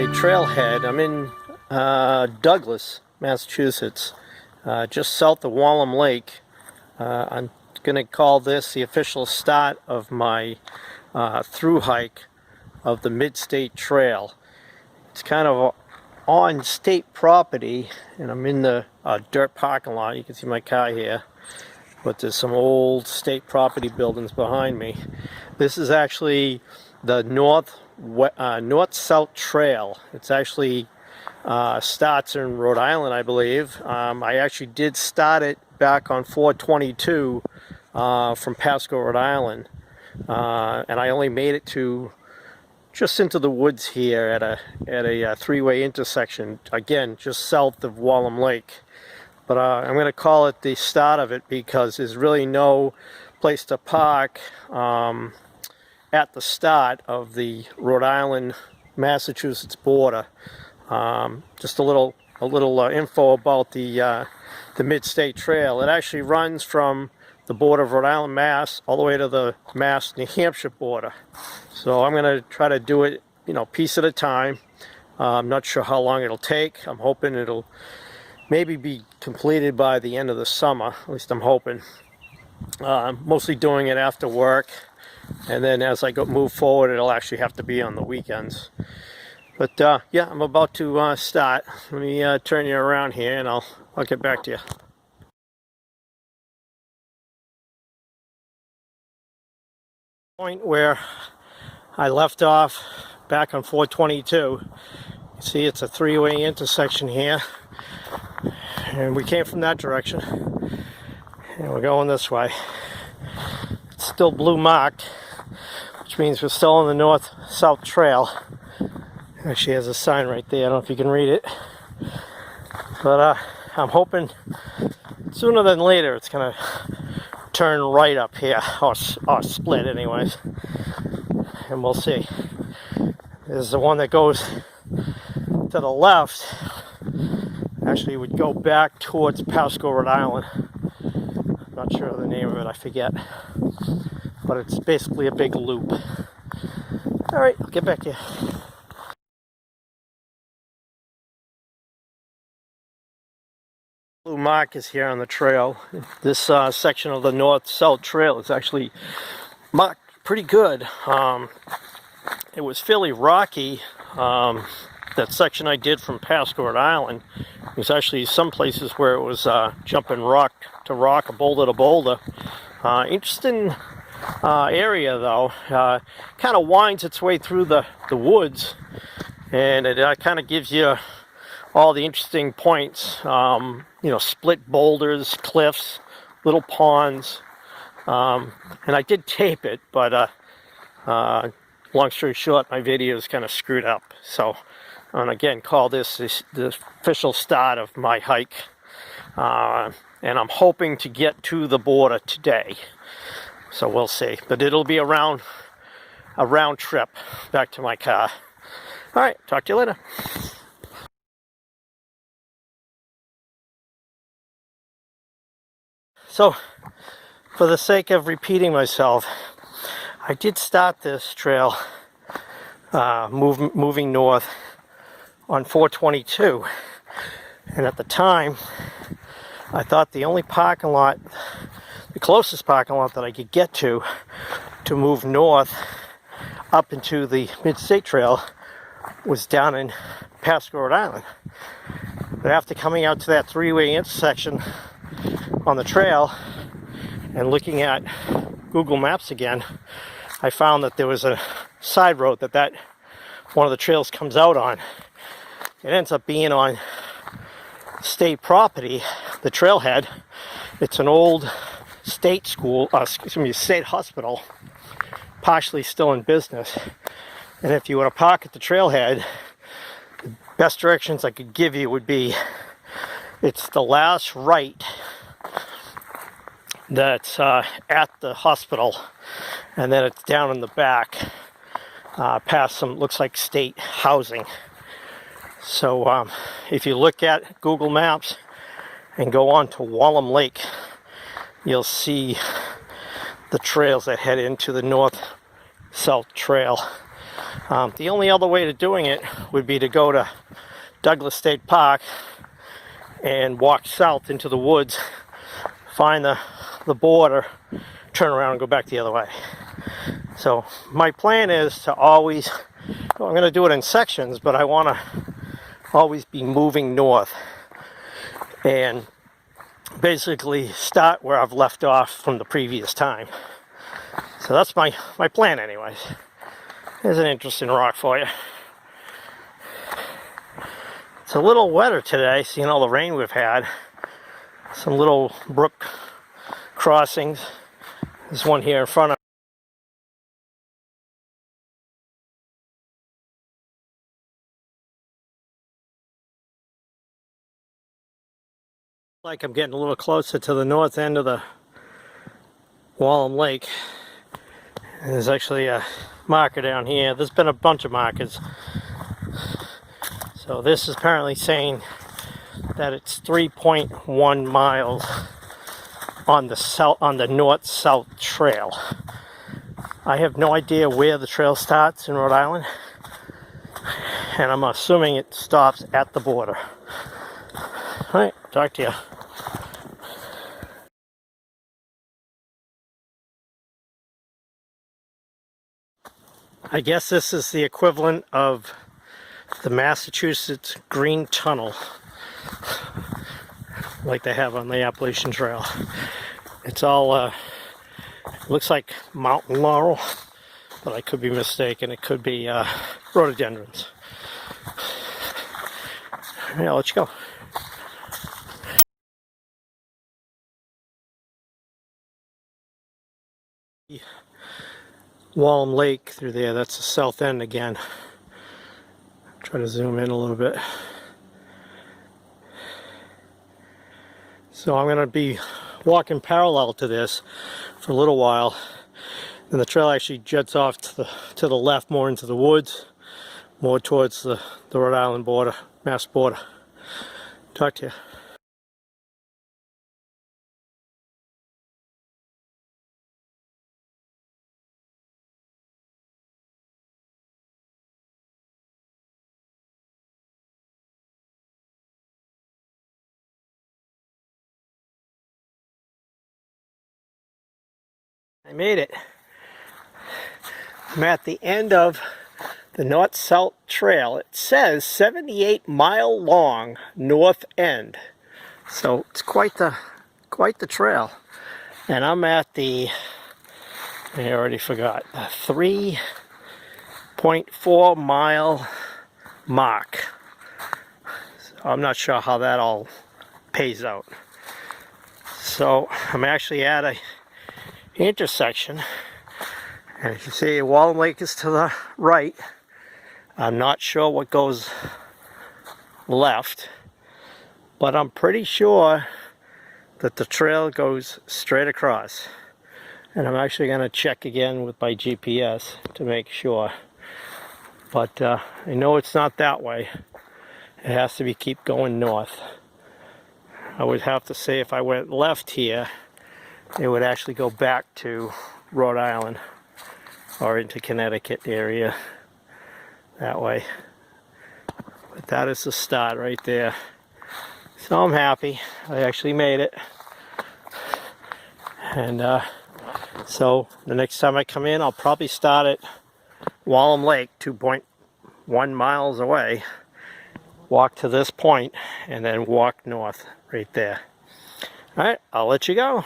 trailhead. I'm in Douglas, Massachusetts, just south of Wallam Lake. I'm going to call this the official start of my through hike of the Midstate Trail. It's kind of on state property, and I'm in the dirt parking lot. You can see my car here, but there's some old state property buildings behind me. This is actually the north-south trail. It's actually starts in Rhode Island, I believe. I actually did start it back on 422 from Pasco, Rhode Island, and I only made it to just into the woods here at a three-way intersection, again just south of Wallam Lake. But I'm going to call it the start of it because there's really no place to park at the start of the Rhode Island Massachusetts border. Just a little info about the Midstate Trail. It actually runs from the border of Rhode Island, Mass, all the way to the Mass-New Hampshire border. So I'm going to try to do it, piece at a time. I'm not sure how long it'll take. I'm hoping it'll maybe be completed by the end of the summer. At least I'm hoping. I'm mostly doing it after work, and then as I move forward, it'll actually have to be on the weekends. But yeah, I'm about to start. Let me turn you around here, and I'll get back to you. Point where I left off back on 422. You see, it's a three-way intersection here, and we came from that direction, and we're going this way. It's still blue marked, which means we're still on the north-south trail. Actually has a sign right there. I don't know if you can read it, but I'm hoping sooner than later it's gonna turn right up here, or split anyways, and we'll see. There's the one that goes to the left. Actually would go back towards Pasco, Rhode Island. I'm not sure of the name of it, I forget, but it's basically a big loop. All right, I'll get back to you. Blue mark is here on the trail. This section of the north-south trail is actually marked pretty good. It was fairly rocky. That section I did from Pasco, Rhode Island, was actually some places where it was jumping rock to rock, or boulder to boulder. Interesting area though. Kind of winds its way through the woods, and it kind of gives you all the interesting points, split boulders, cliffs, little ponds, and I did tape it, but long story short, my video is kind of screwed up. So, and again, call this the official start of my hike, and I'm hoping to get to the border today. So we'll see, but it'll be a round trip back to my car. All right, talk to you later. So, for the sake of repeating myself, I did start this trail moving north on 422, and at the time I thought the only parking lot, the closest parking lot that I could get to move north up into the Midstate Trail was down in Pasco, Rhode Island. But after coming out to that three-way intersection on the trail and looking at Google Maps again, I found that there was a side road that one of the trails comes out on. It ends up being on state property, the trailhead. It's an old state school, state hospital, partially still in business. And if you were to park at the trailhead, the best directions I could give you would be, it's the last right that's at the hospital, and then it's down in the back past some, looks like state housing. So if you look at Google Maps and go on to Wallam Lake, you'll see the trails that head into the north-south trail. The only other way to doing it would be to go to Douglas State Park and walk south into the woods, find the border, turn around and go back the other way. So my plan is to always, well, I'm going to do it in sections, but I want to always be moving north and basically start where I've left off from the previous time. So that's my plan anyways. There's an interesting rock for you. It's a little wetter today, seeing all the rain we've had. Some little brook crossings. There's one here in front of like I'm getting a little closer to the north end of the Wallam Lake. And there's actually a marker down here. There's been a bunch of markers. So this is apparently saying that it's 3.1 miles on the north-south trail. I have no idea where the trail starts in Rhode Island, and I'm assuming it stops at the border. All right, talk to you. I guess this is the equivalent of the Massachusetts Green Tunnel, like they have on the Appalachian Trail. It's all, looks like mountain laurel, but I could be mistaken. It could be rhododendrons. Yeah, I'll let you go. Wallam Lake through there, that's the south end again. Try to zoom in a little bit. So I'm going to be walking parallel to this for a little while. And the trail actually jets off to the left, more into the woods, more towards the Rhode Island border, Mass border. Talk to you. I made it. I'm at the end of the north-south trail. It says 78-mile long north end. So it's quite the trail. And I'm at the, I already forgot, the 3.4 mile mark. So I'm not sure how that all pays out. So I'm actually at a intersection, and as you see, Wallam Lake is to the right. I'm not sure what goes left, but I'm pretty sure that the trail goes straight across. And I'm actually going to check again with my GPS to make sure, but I know it's not that way. It has to keep going north. I would have to say if I went left here, it would actually go back to Rhode Island or into Connecticut area that way. But that is the start right there. So I'm happy. I actually made it. And so the next time I come in, I'll probably start at Wallam Lake, 2.1 miles away. Walk to this point and then walk north right there. All right, I'll let you go.